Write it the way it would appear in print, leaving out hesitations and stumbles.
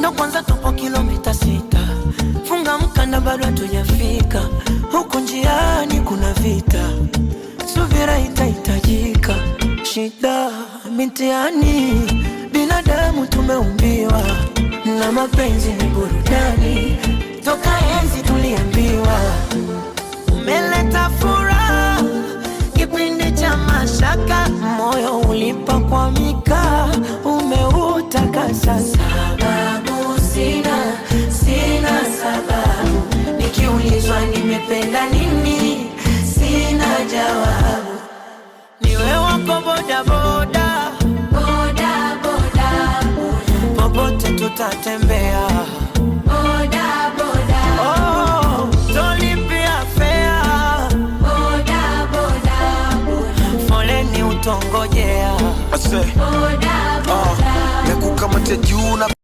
ndo kwanza tupo kilomita 6. Funga mkanda bado hatujafika. Huku njiani kuna vita, subira itahitajika. Shida mitiani, binadamu tumeumbiwa, na mapenzi ni burudani, toka enzi tuliambiwa. Umeleta furaha kipindi cha mashaka, moyo ulipakwamika, umeutakasa. Sababu sina sababu, nikiulizwa nimependa nini, sina jawabu. Niwe wako boda boda, boda boda, popote tutatembea, boda boda. Oh, tolipia fare, boda boda, foleni utongojea, boda boda. Nakukamata juu na